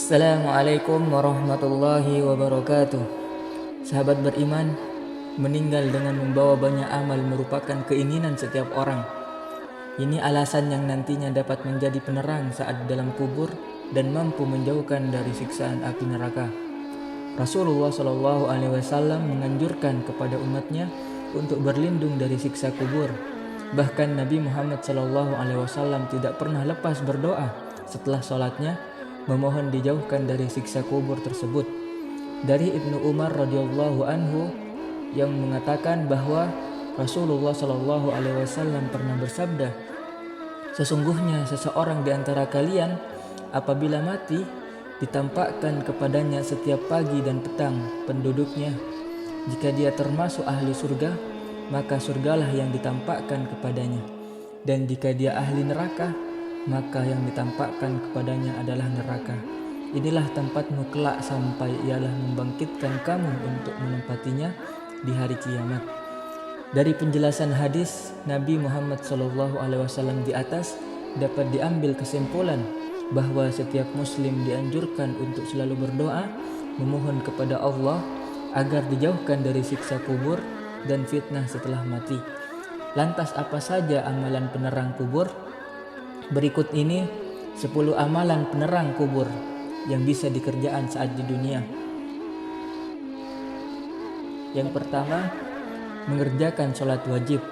Assalamualaikum warahmatullahi wabarakatuh. Sahabat beriman, meninggal dengan membawa banyak amal merupakan keinginan setiap orang. Ini alasan yang nantinya dapat menjadi penerang saat dalam kubur dan mampu menjauhkan dari siksaan api neraka. Rasulullah Shallallahu Alaihi Wasallam menganjurkan kepada umatnya untuk berlindung dari siksa kubur. Bahkan Nabi Muhammad Shallallahu Alaihi Wasallam tidak pernah lepas berdoa setelah sholatnya, memohon dijauhkan dari siksa kubur tersebut. Dari Ibnu Umar radhiyallahu anhu yang mengatakan bahwa Rasulullah Shallallahu Alaihi Wasallam pernah bersabda, sesungguhnya seseorang di antara kalian apabila mati ditampakkan kepadanya setiap pagi dan petang penduduknya. Jika dia termasuk ahli surga, maka surgalah yang ditampakkan kepadanya, dan jika dia ahli neraka, maka yang ditampakkan kepadanya adalah neraka. Inilah tempatmu kelak sampai ialah membangkitkan kamu untuk menempatinya di hari kiamat. Dari penjelasan hadis Nabi Muhammad SAW di atas dapat diambil kesimpulan bahwa setiap muslim dianjurkan untuk selalu berdoa memohon kepada Allah agar dijauhkan dari siksa kubur dan fitnah setelah mati. Lantas apa saja amalan penerang kubur? Berikut ini 10 amalan penerang kubur yang bisa dikerjakan saat di dunia. Yang pertama, mengerjakan sholat wajib.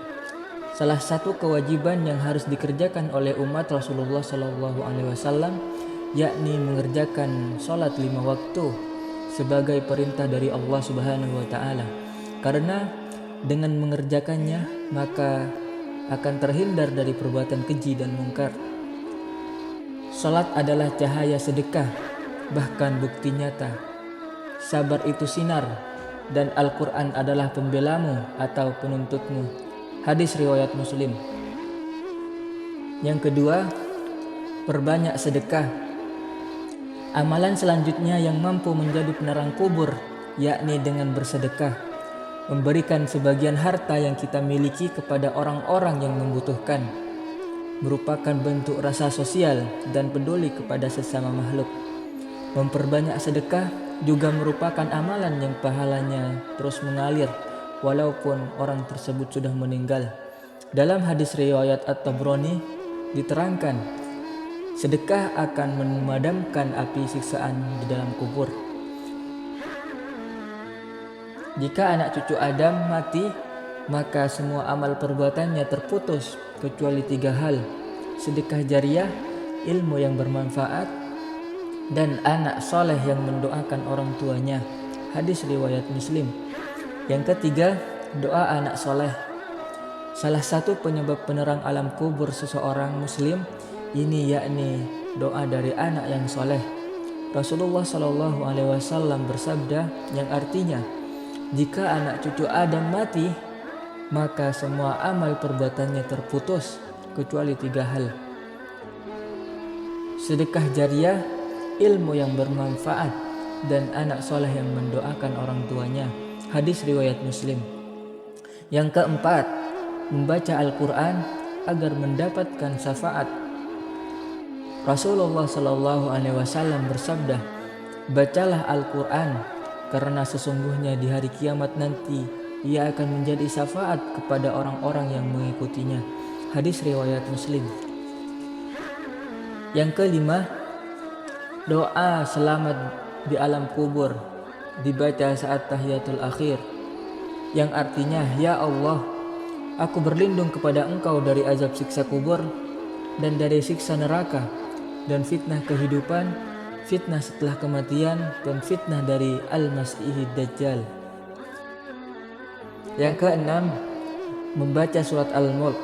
Salah satu kewajiban yang harus dikerjakan oleh umat Rasulullah SAW yakni mengerjakan sholat 5 waktu sebagai perintah dari Allah Subhanahu wa Ta'ala. Karena dengan mengerjakannya maka akan terhindar dari perbuatan keji dan mungkar. Salat adalah cahaya sedekah, bahkan bukti nyata. Sabar itu sinar, dan Al-Quran adalah pembelamu atau penuntutmu. Hadis riwayat Muslim. Yang kedua, perbanyak sedekah. Amalan selanjutnya yang mampu menjadi penerang kubur yakni dengan bersedekah. Memberikan sebagian harta yang kita miliki kepada orang-orang yang membutuhkan merupakan bentuk rasa sosial dan peduli kepada sesama makhluk. Memperbanyak sedekah juga merupakan amalan yang pahalanya terus mengalir walaupun orang tersebut sudah meninggal. Dalam hadis riwayat At-Tabrani diterangkan, sedekah akan memadamkan api siksaan di dalam kubur. Jika anak cucu Adam mati, maka semua amal perbuatannya terputus kecuali 3 hal: sedekah jariah, ilmu yang bermanfaat, dan anak soleh yang mendoakan orang tuanya. Hadis riwayat Muslim. Yang ketiga, doa anak soleh. Salah satu penyebab penerang alam kubur seseorang muslim ini yakni doa dari anak yang soleh. Rasulullah SAW bersabda yang artinya, jika anak cucu Adam mati, maka semua amal perbuatannya terputus kecuali 3 hal: sedekah jariah, ilmu yang bermanfaat, dan anak soleh yang mendoakan orang tuanya. Hadis riwayat Muslim. Yang keempat, membaca Al-Quran agar mendapatkan syafaat. Rasulullah SAW bersabda, bacalah Al-Quran karena sesungguhnya di hari kiamat nanti ia akan menjadi syafaat kepada orang-orang yang mengikutinya. Hadis riwayat Muslim. Yang kelima, doa selamat di alam kubur dibaca saat tahiyatul akhir, yang artinya, ya Allah, aku berlindung kepada Engkau dari azab siksa kubur dan dari siksa neraka dan fitnah kehidupan, fitnah setelah kematian, dan fitnah dari Al-Masihid Dajjal. Yang keenam, membaca surat Al-Mulk.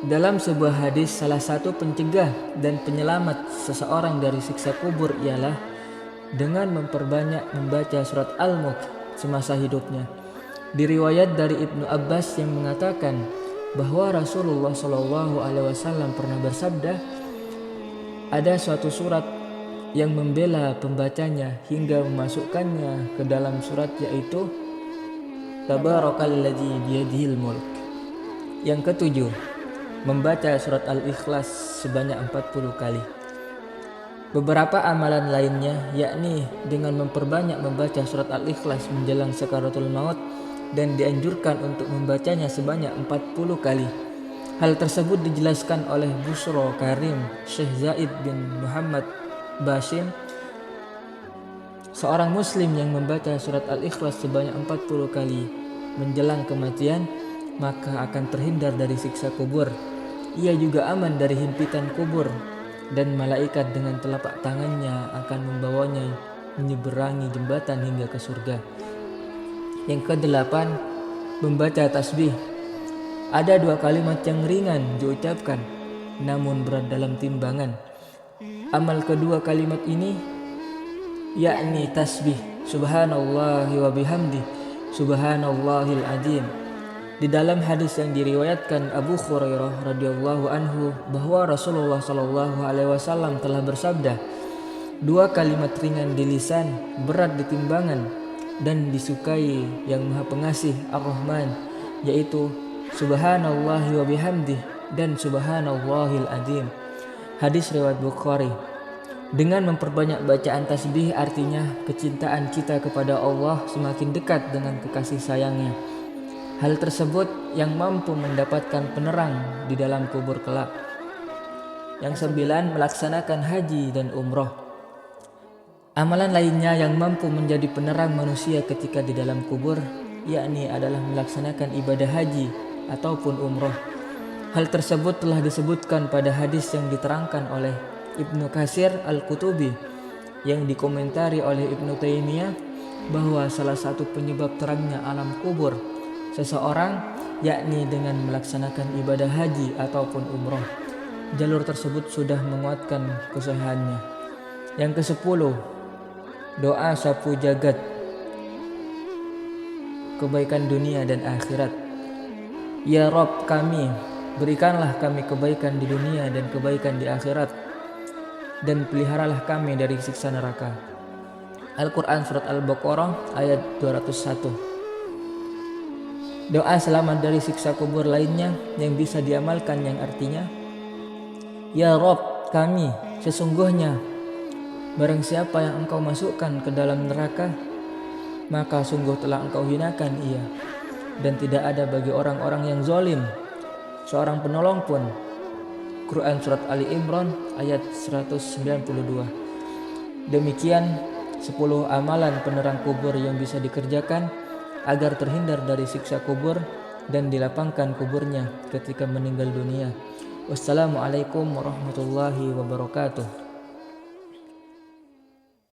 Dalam sebuah hadis, salah satu pencegah dan penyelamat seseorang dari siksa kubur ialah dengan memperbanyak membaca surat Al-Mulk semasa hidupnya. Diriwayat dari Ibnu Abbas yang mengatakan bahwa Rasulullah SAW pernah bersabda, ada suatu surat yang membela pembacanya hingga memasukkannya ke dalam surat, yaitu Tabarakalladzi biyadihil mulk. Yang ketujuh, membaca surat Al-Ikhlas sebanyak 40 kali. Beberapa amalan lainnya yakni dengan memperbanyak membaca surat Al-Ikhlas menjelang sakaratul maut dan dianjurkan untuk membacanya sebanyak 40 kali. Hal tersebut dijelaskan oleh Bushro Karim Syekh Zaid bin Muhammad Bashim, seorang muslim yang membaca surat Al-Ikhlas sebanyak 40 kali menjelang kematian maka akan terhindar dari siksa kubur. Ia juga aman dari himpitan kubur dan malaikat dengan telapak tangannya akan membawanya menyeberangi jembatan hingga ke surga. Yang kedelapan, membaca tasbih. Ada dua kalimat yang ringan diucapkan namun berat dalam timbangan. Amal kedua kalimat ini yakni tasbih subhanallahi wa bihamdi subhanallahil azim. Di dalam hadis yang diriwayatkan Abu Hurairah radhiyallahu anhu bahwa Rasulullah shallallahu alaihi wasallam telah bersabda, dua kalimat ringan di lisan, berat di timbangan dan disukai yang Maha Pengasih Ar-Rahman, yaitu subhanallahi wa bihamdi dan subhanallahil azim. Hadis riwayat Bukhari. Dengan memperbanyak bacaan tasbih artinya kecintaan kita kepada Allah semakin dekat dengan kekasih sayangnya. Hal tersebut yang mampu mendapatkan penerang di dalam kubur kelak. Yang sembilan, melaksanakan haji dan umroh. Amalan lainnya yang mampu menjadi penerang manusia ketika di dalam kubur yakni adalah melaksanakan ibadah haji ataupun umroh. Hal tersebut telah disebutkan pada hadis yang diterangkan oleh Ibnu Katsir Al-Qutubi yang dikomentari oleh Ibnu Taimiyah bahwa salah satu penyebab terangnya alam kubur seseorang yakni dengan melaksanakan ibadah haji ataupun umroh. Jalur tersebut sudah menguatkan kesahihannya. Yang ke-10, doa sapu jagat, kebaikan dunia dan akhirat. Ya Rabb kami, berikanlah kami kebaikan di dunia dan kebaikan di akhirat, dan peliharalah kami dari siksa neraka. Al-Quran Surat Al-Baqarah ayat 201. Doa selamat dari siksa kubur lainnya yang bisa diamalkan yang artinya, ya Rabb kami, sesungguhnya barang siapa yang engkau masukkan ke dalam neraka maka sungguh telah engkau hinakan ia, dan tidak ada bagi orang-orang yang zalim seorang penolong pun. Quran Surat Ali Imran ayat 192. Demikian 10 amalan penerang kubur yang bisa dikerjakan agar terhindar dari siksa kubur dan dilapangkan kuburnya ketika meninggal dunia. Wassalamualaikum warahmatullahi wabarakatuh.